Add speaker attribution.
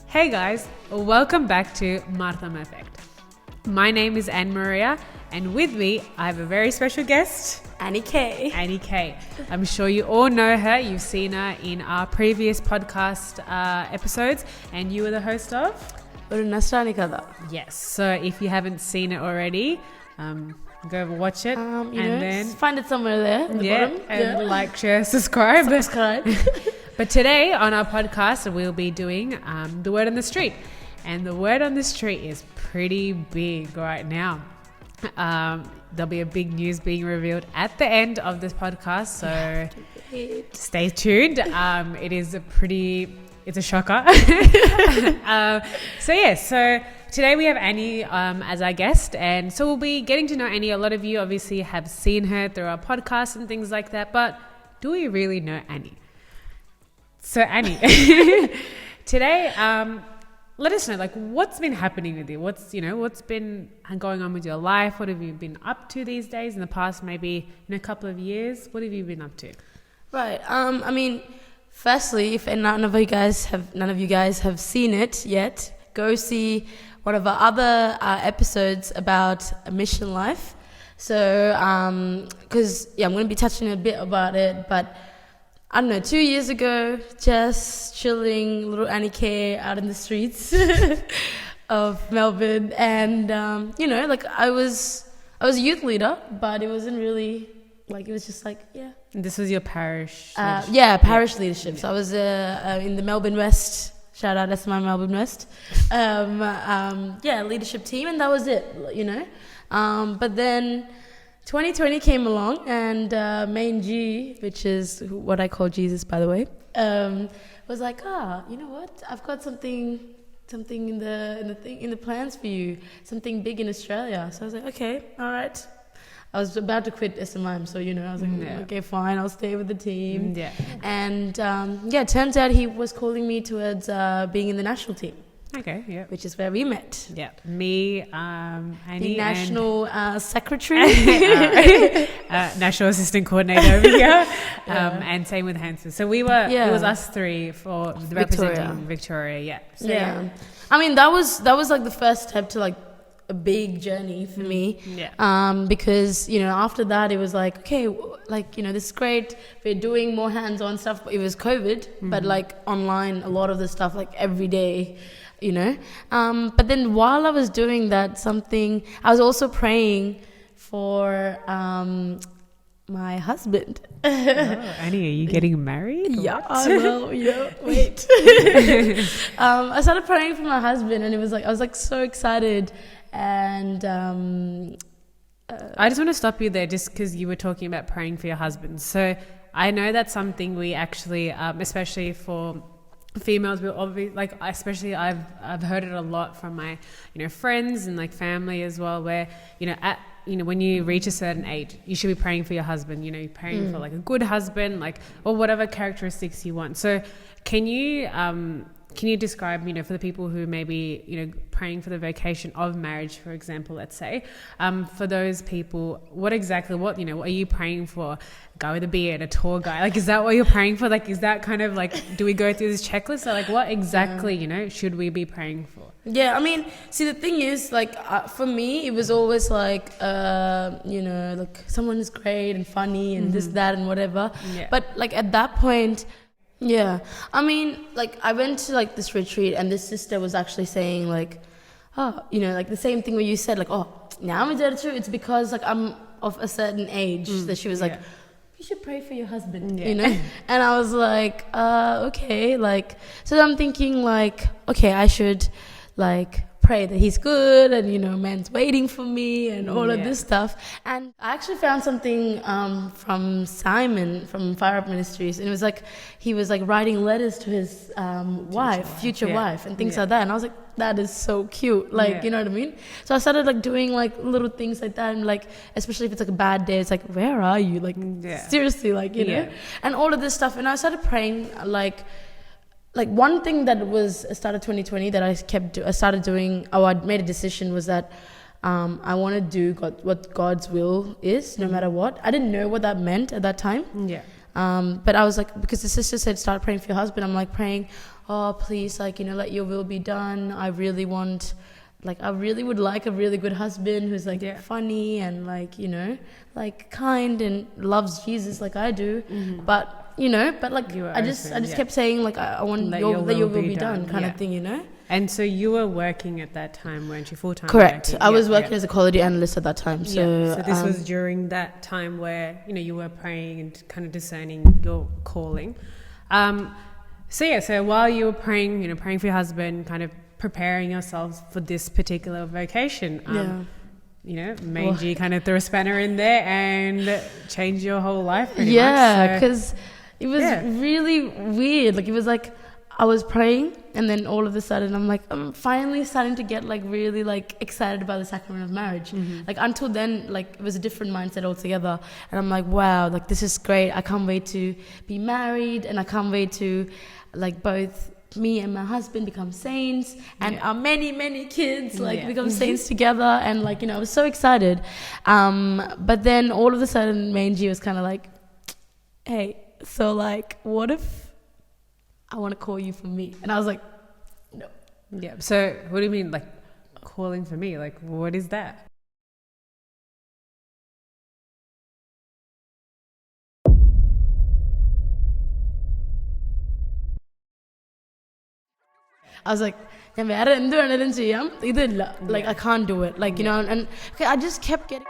Speaker 1: Hey guys, welcome back to Marthoma Effect. My name is Annmaria, and with me I have a very special guest,
Speaker 2: Annie K.
Speaker 1: Annie K. I'm sure you all know her. You've seen her in our previous podcast episodes, and you were the host of? Yes, so if you haven't seen it already, go watch it and then
Speaker 2: find it somewhere there in the bottom.
Speaker 1: And like, share, subscribe. But today on our podcast we'll be doing the word on the street, and the word on the street is pretty big right now. There'll be a big news being revealed at the end of this podcast, so stay tuned. It's a shocker. So today we have Annie as our guest, and so we'll be getting to know Annie. A lot of you obviously have seen her through our podcast and things like that, but do we really know Annie? So Annie, today, let us know, like, what's been happening with you? What's been going on with your life? What have you been up to these days in the past, maybe in a couple of years? What have you been up to?
Speaker 2: Right. Firstly, if none of you guys have seen it yet, go see one of our other episodes about a mission life. So, I'm going to be touching a bit about it, but I don't know, 2 years ago, just chilling, little Annie K out in the streets of Melbourne, and I was a youth leader, but it wasn't really it was just
Speaker 1: And this was your parish?
Speaker 2: Parish leadership. Yeah. So I was in the Melbourne West. Shout out, that's my Melbourne West. Leadership team, and that was it. But then 2020 came along, and Main G, which is what I call Jesus, by the way, was like, you know what? I've got something in the plans for you, something big in Australia. So I was like, okay, all right. I was about to quit SMIM, so I was like, okay, fine, I'll stay with the team.
Speaker 1: Yeah.
Speaker 2: And it turns out he was calling me towards being in the national team.
Speaker 1: Okay, yeah.
Speaker 2: Which is where we met.
Speaker 1: Yeah, me, Annie,
Speaker 2: the national secretary,
Speaker 1: national assistant coordinator over here, and same with Hanson. So we were, it was us three for representing Victoria. Yeah. So,
Speaker 2: that was like the first step to a big journey for me.
Speaker 1: Yeah.
Speaker 2: Because after that it was like, okay, this is great. We're doing more hands-on stuff. It was COVID, but online, a lot of the stuff every day. But then while I was doing that, I was also praying for my husband.
Speaker 1: Annie, are you getting married?
Speaker 2: Yeah, wait. I started praying for my husband, and it was I was so excited, and
Speaker 1: I just want to stop you there, just because you were talking about praying for your husband. So I know that's something we actually, especially for females, will obviously especially I've heard it a lot from my friends and family as well, where when you reach a certain age, you should be praying for your husband. You're praying for a good husband, or whatever characteristics you want. So can you describe, for the people who may be, praying for the vocation of marriage, for example, let's say, for those people, what are you praying for? A guy with a beard, a tall guy? Is that what you're praying for? Is that kind of do we go through this checklist? Or what exactly, should we be praying for?
Speaker 2: Yeah, see, the thing is, for me, it was always someone is great and funny and this, that, and whatever.
Speaker 1: Yeah.
Speaker 2: But at that point, yeah, I went to this retreat, and this sister was actually saying the same thing where you said now I'm a daughter, it's because I'm of a certain age, that she was you should pray for your husband, and I was like, okay, so I'm thinking okay, I should pray that he's good, and man's waiting for me, and all of this stuff. And I actually found something from Simon from Fire Up Ministries, and it was he was writing letters to his future wife, and things like that. And I was like, that is so cute, you know what I mean? So I started doing little things like that, and especially if it's a bad day, it's where are you? Seriously, and all of this stuff. And I started praying one thing that was started 2020 that I started doing, I made a decision, was that I want to do what God's will is, no matter what. I didn't know what that meant at that time.
Speaker 1: Yeah.
Speaker 2: But I was because the sister said, start praying for your husband. I'm praying, oh, please, like, let your will be done. I really would like a really good husband who's like funny and like, like kind and loves Jesus like I do. But, but like I just kept saying like, I want that your will be done kind of thing,
Speaker 1: And so you were working at that time, weren't you, full-time?
Speaker 2: Correct. I was working as a quality analyst at that time. So,
Speaker 1: so this was during that time where, you were praying and kind of discerning your calling. So while you were praying, praying for your husband, kind of preparing yourselves for this particular vocation, Mangy kind of threw a spanner in there and changed your whole life pretty much.
Speaker 2: Because it was really weird. Like, it was like I was praying and then all of a sudden I'm finally starting to get like really like excited about the sacrament of marriage. Like until then, like it was a different mindset altogether. And I'm like, wow, like this is great. I can't wait to be married and I can't wait to like both me and my husband become saints and our many kids become saints together. And like, I was so excited. But then all of a sudden Mangy was kind of like, hey, so like, what if I want to call you for me? And I was like, no.
Speaker 1: Yeah. So what do you mean, like calling for me? Like, what is that?
Speaker 2: I was like, like I can't do it. Like, and okay, I just kept getting